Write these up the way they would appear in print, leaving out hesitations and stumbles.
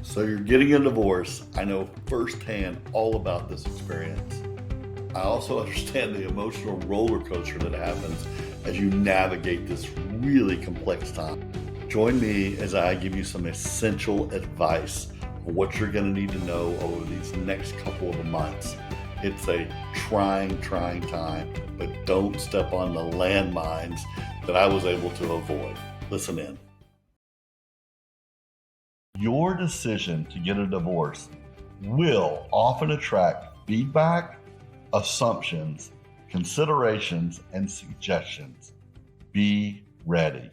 So you're getting a divorce. I know firsthand all about this experience. I also understand the emotional roller coaster that happens as you navigate this really complex time. Join me as I give you some essential advice on what you're going to need to know over these next couple of months. It's a trying time, but don't step on the landmines that I was able to avoid. Listen in. Your decision to get a divorce will often attract feedback, assumptions, considerations, and suggestions. Be ready.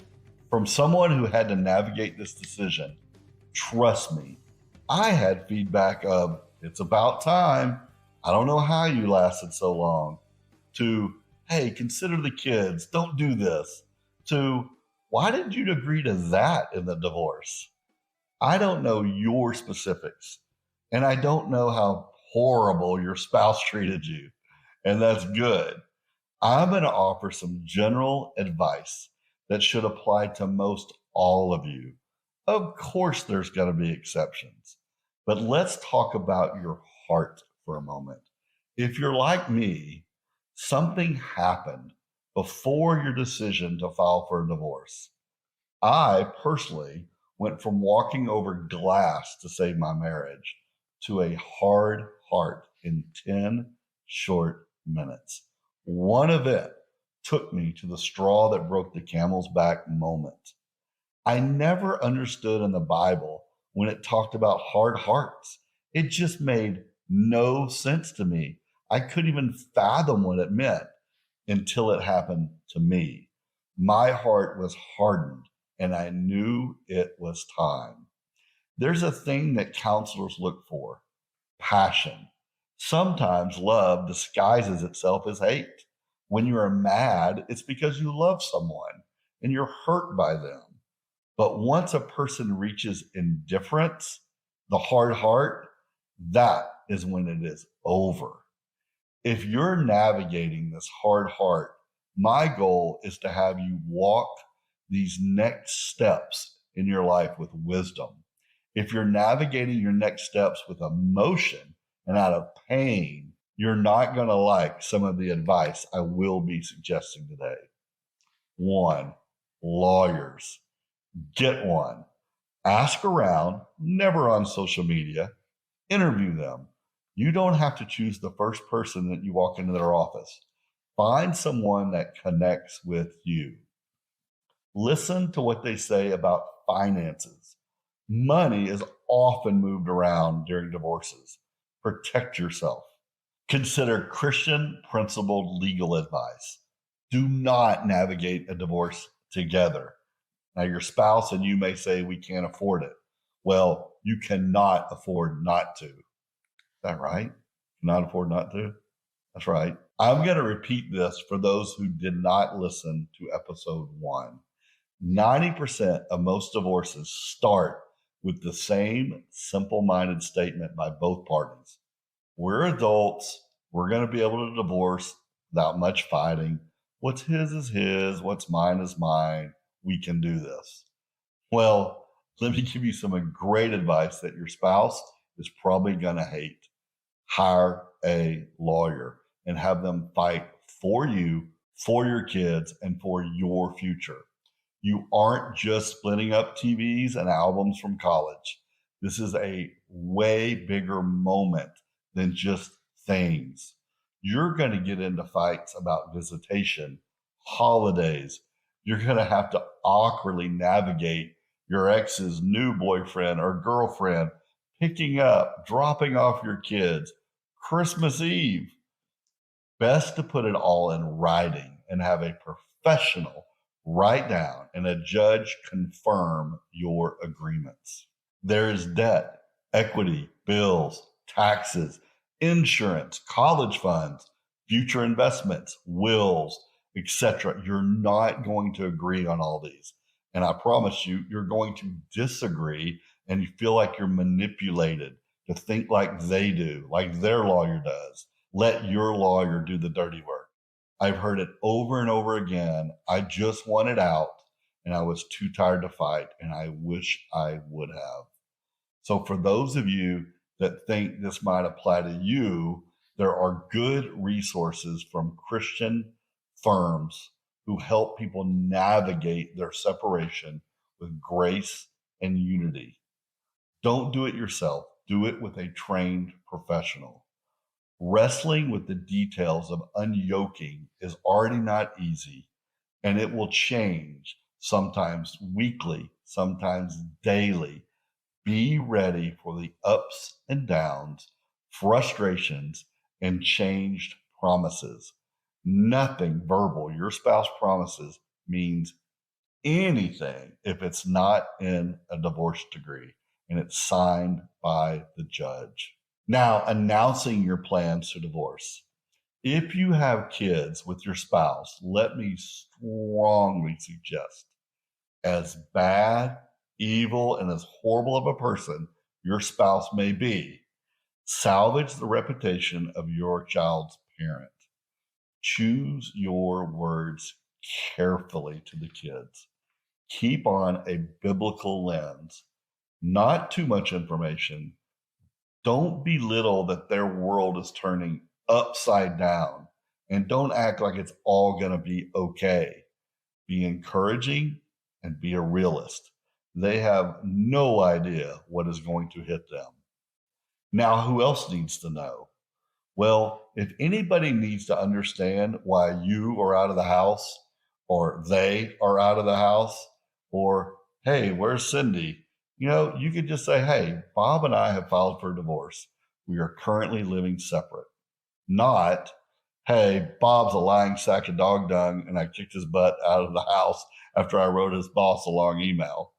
From someone who had to navigate this decision, trust me, I had feedback of, it's about time, I don't know how you lasted so long, to, hey, consider the kids, don't do this, to, why did you agree to that in the divorce? I don't know your specifics, and I don't know how horrible your spouse treated you, and that's good. I'm going to offer some general advice that should apply to most all of you. Of course, there's going to be exceptions, but let's talk about your heart for a moment. If you're like me, something happened before your decision to file for a divorce. I personally went from walking over glass to save my marriage to a hard heart in 10 short minutes. One event took me to the straw that broke the camel's back moment. I never understood in the Bible when it talked about hard hearts. It just made no sense to me. I couldn't even fathom what it meant until it happened to me. My heart was hardened, and I knew it was time. There's a thing that counselors look for: passion. Sometimes love disguises itself as hate. When you are mad, it's because you love someone and you're hurt by them. But once a person reaches indifference, the hard heart, that is when it is over. If you're navigating this hard heart, my goal is to have you walk these next steps in your life with wisdom. If you're navigating your next steps with emotion and out of pain, you're not going to like some of the advice I will be suggesting today. 1, lawyers. Get one. Ask around, never on social media. Interview them. You don't have to choose the first person that you walk into their office. Find someone that connects with you. Listen to what they say about finances. Money is often moved around during divorces. Protect yourself. Consider Christian principled legal advice. Do not navigate a divorce together. Now, your spouse and you may say, we can't afford it. Well, you cannot afford not to. Is that right? Cannot afford not to? That's right. I'm going to repeat this for those who did not listen to episode 1. 90% of most divorces start with the same simple-minded statement by both parties. We're adults. We're going to be able to divorce without much fighting. What's his is his. What's mine is mine. We can do this. Well, let me give you some great advice that your spouse is probably going to hate. Hire a lawyer and have them fight for you, for your kids, and for your future. You aren't just splitting up TVs and albums from college. This is a way bigger moment than just things. You're going to get into fights about visitation, holidays. You're going to have to awkwardly navigate your ex's new boyfriend or girlfriend, picking up, dropping off your kids, Christmas Eve. Best to put it all in writing and have a professional write down and a judge confirm your agreements. There is debt, equity, bills, taxes, insurance, college funds, future investments, wills, etc. You're not going to agree on all these. And I promise you, you're going to disagree and you feel like you're manipulated to think like they do, like their lawyer does. Let your lawyer do the dirty work. I've heard it over and over again. I just wanted out and I was too tired to fight, and I wish I would have. So for those of you that think this might apply to you, there are good resources from Christian firms who help people navigate their separation with grace and unity. Don't do it yourself. Do it with a trained professional. Wrestling with the details of unyoking is already not easy, and it will change, sometimes weekly, sometimes daily. Be ready for the ups and downs, frustrations, and changed promises. Nothing verbal your spouse promises means anything if it's not in a divorce decree and it's signed by the judge. Now, announcing your plans to divorce. If you have kids with your spouse, let me strongly suggest, as bad, evil, and as horrible of a person your spouse may be, salvage the reputation of your child's parent. Choose your words carefully to the kids. Keep on a biblical lens. Not too much information. Don't belittle that their world is turning upside down, and don't act like it's all going to be okay. Be encouraging and be a realist. They have no idea what is going to hit them. Now, who else needs to know? Well, if anybody needs to understand why you are out of the house, or they are out of the house, or, hey, where's Cindy? You could just say, hey, Bob and I have filed for divorce. We are currently living separate. Not, hey, Bob's a lying sack of dog dung and I kicked his butt out of the house after I wrote his boss a long email.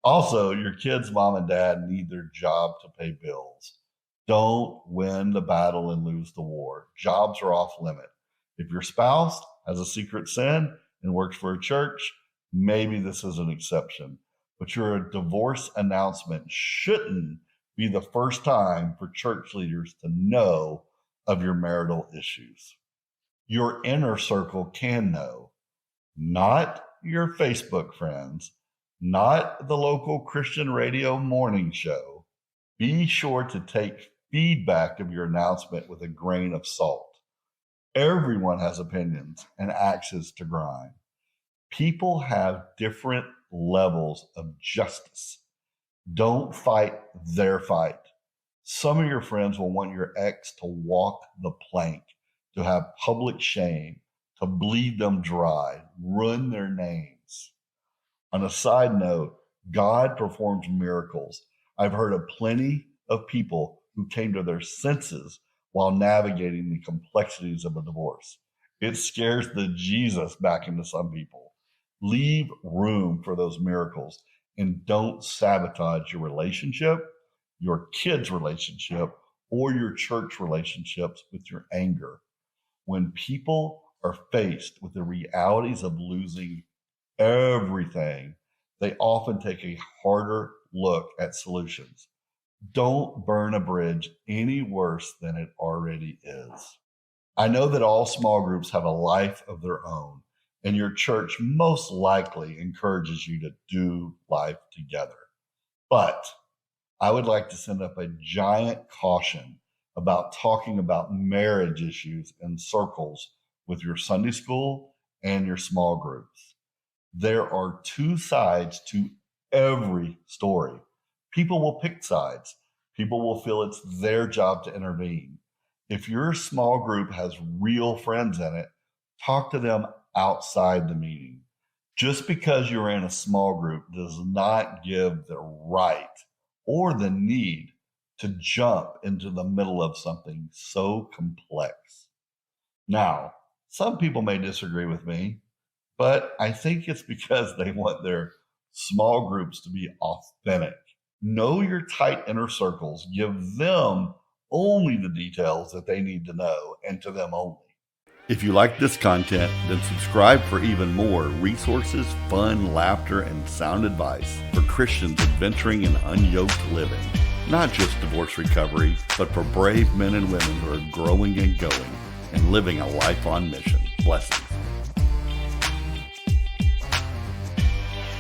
Also, your kids' mom and dad need their job to pay bills. Don't win the battle and lose the war. Jobs are off limit. If your spouse has a secret sin and works for a church, maybe this is an exception. But your divorce announcement shouldn't be the first time for church leaders to know of your marital issues. Your inner circle can know, not your Facebook friends, not the local Christian radio morning show. Be sure to take feedback of your announcement with a grain of salt. Everyone has opinions and axes to grind. People have different levels of justice. Don't fight their fight. Some of your friends will want your ex to walk the plank, to have public shame, to bleed them dry, ruin their names. On a side note, God performs miracles. I've heard of plenty of people who came to their senses while navigating the complexities of a divorce. It scares the Jesus back into some people. Leave room for those miracles and don't sabotage your relationship, your kids' relationship, or your church relationships with your anger. When people are faced with the realities of losing everything, they often take a harder look at solutions. Don't burn a bridge any worse than it already is. I know that all small groups have a life of their own, and your church most likely encourages you to do life together. But I would like to send up a giant caution about talking about marriage issues in circles with your Sunday school and your small groups. There are two sides to every story. People will pick sides. People will feel it's their job to intervene. If your small group has real friends in it, talk to them outside the meeting. Just because you're in a small group does not give the right or the need to jump into the middle of something so complex. Now, some people may disagree with me, but I think it's because they want their small groups to be authentic. Know your tight inner circles. Give them only the details that they need to know, and to them only. If you like this content, then subscribe for even more resources, fun, laughter, and sound advice for Christians adventuring in unyoked living. Not just divorce recovery, but for brave men and women who are growing and going and living a life on mission. Blessings.